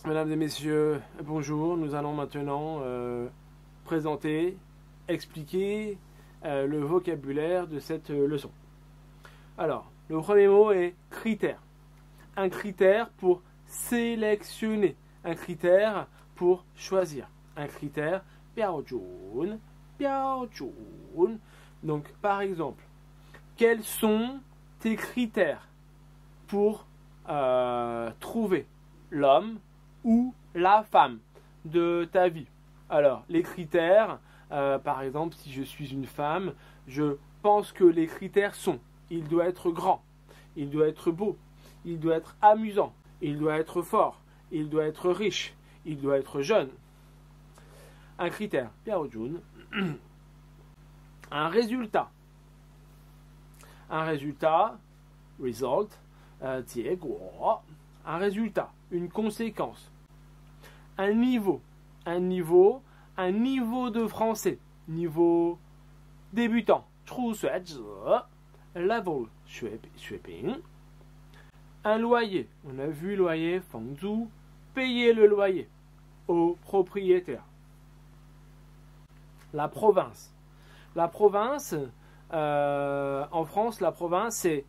Mesdames et messieurs, bonjour. Nous allons maintenant présenter, expliquer le vocabulaire de cette leçon. Alors, le premier mot est critère. Un critère pour sélectionner. Un critère pour choisir. Un critère, 标准, 标准. Donc, par exemple, quels sont tes critères pour trouver l'homme ou la femme de ta vie? Alors, les critères, par exemple, si je suis une femme, je pense que les critères sont: il doit être grand, il doit être beau, il doit être amusant, il doit être fort, il doit être riche, il doit être jeune. Un critère, 标准. Un résultat. Un résultat, result, 结果. Un résultat, une conséquence. Un niveau de français, niveau débutant, 初学者, level 学平. Un loyer, on a vu loyer, 房租, payer le loyer au propriétaire. La province. La province, en France, la province, c'est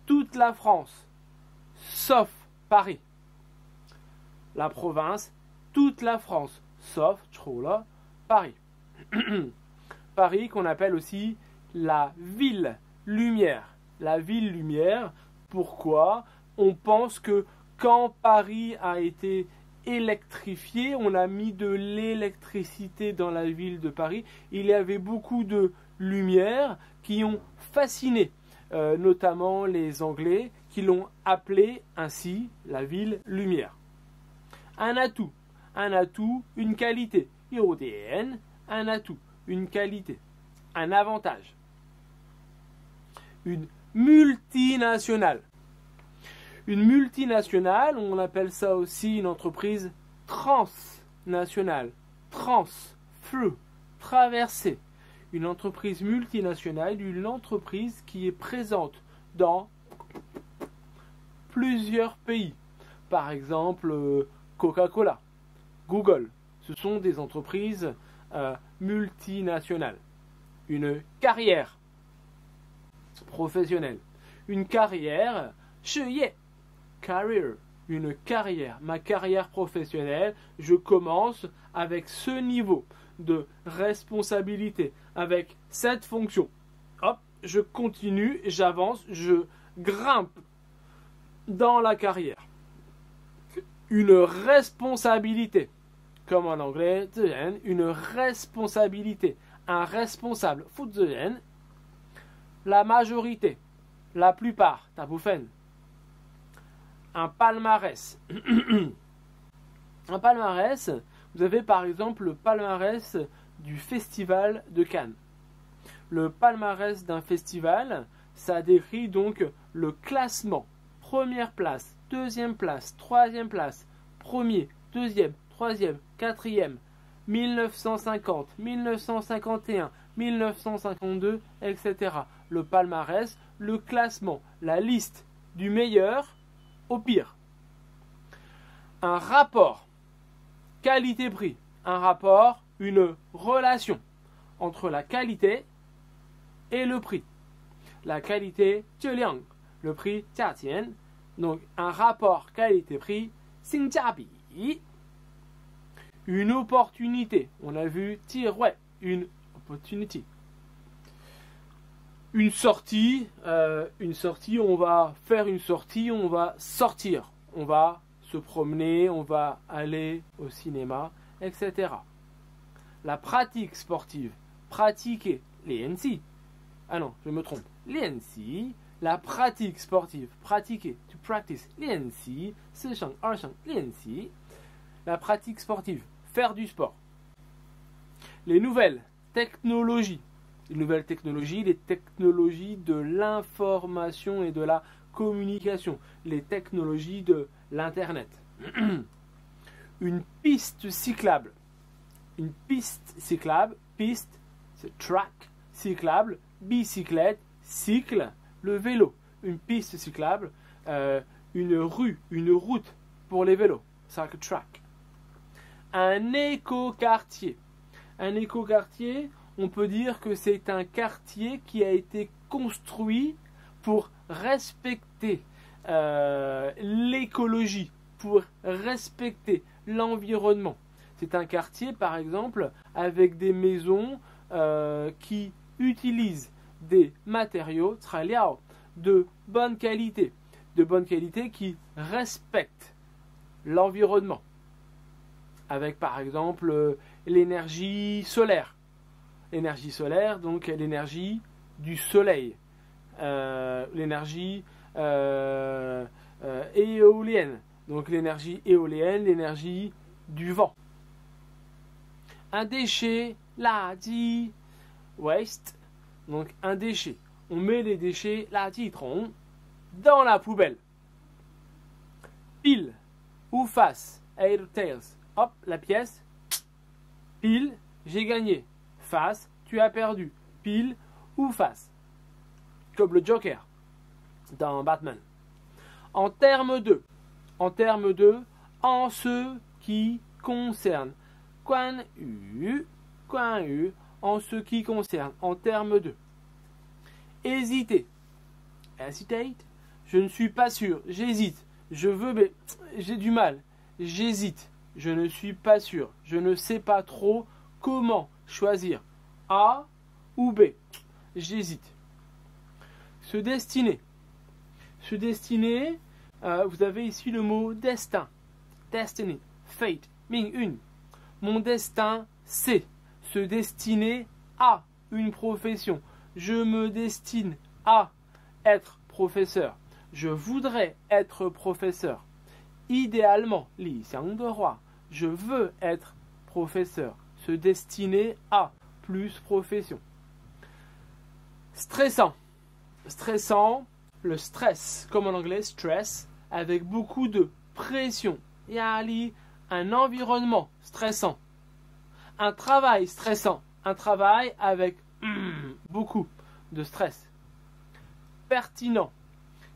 toute la France, sauf Paris. La province, toute la France, sauf Paris. Paris, qu'on appelle aussi la ville lumière. La ville lumière, pourquoi? On pense que quand Paris a été électrifié, on a mis de l'électricité dans la ville de Paris. Il y avait beaucoup de lumières qui ont fasciné, notamment les Anglais, qui l'ont appelée ainsi la ville lumière. Un atout, une qualité. 优点, un atout, une qualité, un avantage. Une multinationale. Une multinationale, on appelle ça aussi une entreprise transnationale. Traverser. Une entreprise multinationale, une entreprise qui est présente dans plusieurs pays. Par exemple, Coca-Cola, Google. Ce sont des entreprises multinationales. Une carrière professionnelle. Une carrière, 事业, career. Une carrière. Ma carrière professionnelle, je commence avec ce niveau de responsabilité, avec cette fonction. Hop, je continue, j'avance, je grimpe dans la carrière. Une responsabilité. Comme en anglais, 责任, une responsabilité. Un responsable, 负责人. La majorité, la plupart, 大部分. Un palmarès. Un palmarès, vous avez par exemple le palmarès du festival de Cannes. Le palmarès d'un festival, ça décrit donc le classement. Première place, deuxième place, troisième place, premier, deuxième, troisième, quatrième, 1950, 1951, 1952, etc. Le palmarès, le classement, la liste du meilleur au pire. Un rapport, qualité-prix. Un rapport, une relation entre la qualité et le prix. La qualité, 质量, le prix, 价钱. Donc un rapport qualité-prix, 性价比. Une opportunité, on a vu 机会, une opportunity. Une sortie, on va faire une sortie, on va sortir, on va se promener, on va aller au cinéma, etc. La pratique sportive, pratiquer, 练习. Ah non, je me trompe. 练习, la pratique sportive, pratiquer, to practice, 练习, 四声, 二声, 练习. La pratique sportive, faire du sport. Les nouvelles technologies. Les nouvelles technologies, les technologies de l'information et de la communication. Les technologies de l'Internet. Une piste cyclable. Une piste cyclable, piste, c'est track, cyclable, bicyclette, cycle, le vélo. Une piste cyclable, une rue, une route pour les vélos. cycle track. Un écoquartier. Un écoquartier, on peut dire que c'est un quartier qui a été construit pour respecter l'écologie, pour respecter l'environnement. C'est un quartier, par exemple, avec des maisons qui utilisent des matériaux de bonne qualité qui respectent l'environnement. Avec, par exemple, l'énergie solaire. L'énergie solaire, donc l'énergie du soleil. L'énergie éolienne. Donc l'énergie éolienne, l'énergie du vent. Un déchet,垃圾, waste. Donc un déchet. On met les déchets, 垃圾桶, dans la poubelle. Pile ou face, head tails. Hop, la pièce. Pile, j'ai gagné. Face, tu as perdu. Pile ou face. Comme le Joker dans Batman. En termes de, en ce qui concerne. 关于, en ce qui concerne, en termes de. Hésiter. Hesitate. Je ne suis pas sûr. J'hésite. Je veux, mais j'ai du mal. J'hésite. Je ne suis pas sûr. Je ne sais pas trop comment choisir. A ou B. J'hésite. Se destiner. Se destiner, vous avez ici le mot destin. Destiny. Fate. Ming une. Mon destin, c'est se destiner à une profession. Je me destine à être professeur. Je voudrais être professeur. Idéalement, 理想的话, je veux être professeur. Se destiner à plus profession. Stressant. Stressant, le stress, comme en anglais, stress, avec beaucoup de pression. 压力, un environnement stressant. Un travail stressant. Un travail avec beaucoup de stress. Pertinent.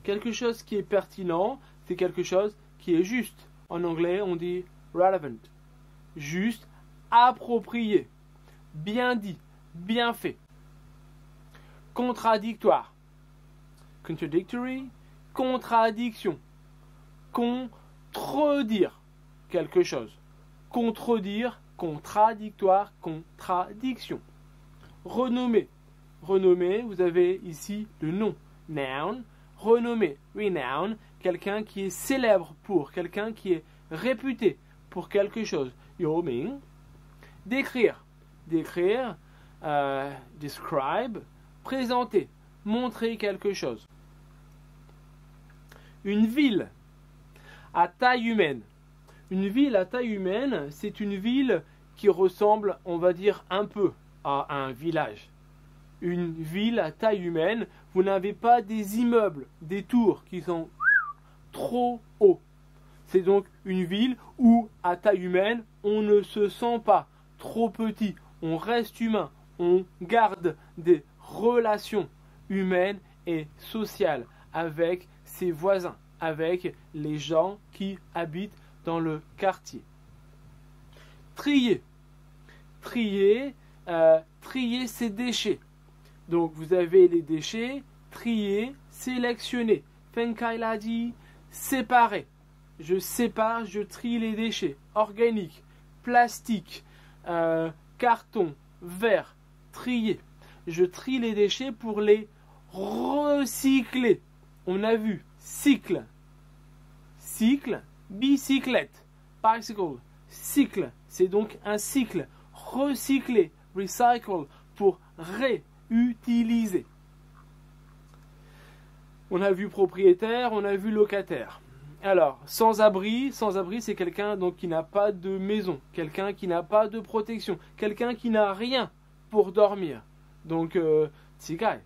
Quelque chose qui est pertinent, c'est quelque chose qui est juste. En anglais, on dit relevant. Juste, approprié, bien dit, bien fait. Contradictoire. Contradictory, contradiction. Contredire quelque chose. Contredire, contradictoire, contradiction. Renommé. Renommé, vous avez ici le nom. Noun. Renommé, renown, quelqu'un qui est célèbre pour, quelqu'un qui est réputé pour quelque chose. 有名. Décrire. Décrire, describe, présenter, montrer quelque chose. Une ville à taille humaine. Une ville à taille humaine, c'est une ville qui ressemble, on va dire, un peu à un village. Une ville à taille humaine, vous n'avez pas des immeubles, des tours qui sont trop hauts. C'est donc une ville où, à taille humaine, on ne se sent pas trop petit. On reste humain. On garde des relations humaines et sociales avec ses voisins, avec les gens qui habitent dans le quartier. Trier. Trier, trier ses déchets. Donc vous avez les déchets, trier, sélectionner. Fenkai l'a dit, séparer. Je sépare, je trie les déchets. Organique, plastique, carton, verre, trier. Je trie les déchets pour les recycler. On a vu cycle, cycle, bicyclette, bicycle, cycle. C'est donc un cycle. Recycler, recycle, pour réutiliser. On a vu propriétaire, on a vu locataire. Alors, sans-abri, sans-abri, c'est quelqu'un donc qui n'a pas de maison, quelqu'un qui n'a pas de protection, quelqu'un qui n'a rien pour dormir. Donc, tsigai,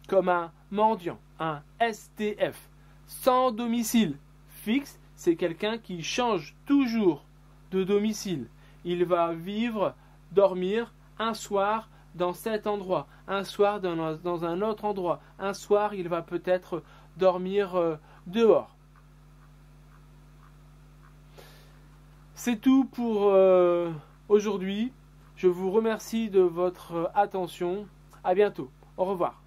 comme un mendiant, un SDF. Sans domicile fixe, c'est quelqu'un qui change toujours de domicile. Il va vivre, dormir un soir dans cet endroit, un soir dans un autre endroit, un soir il va peut-être dormir dehors. C'est tout pour aujourd'hui. Je vous remercie de votre attention. À bientôt. Au revoir.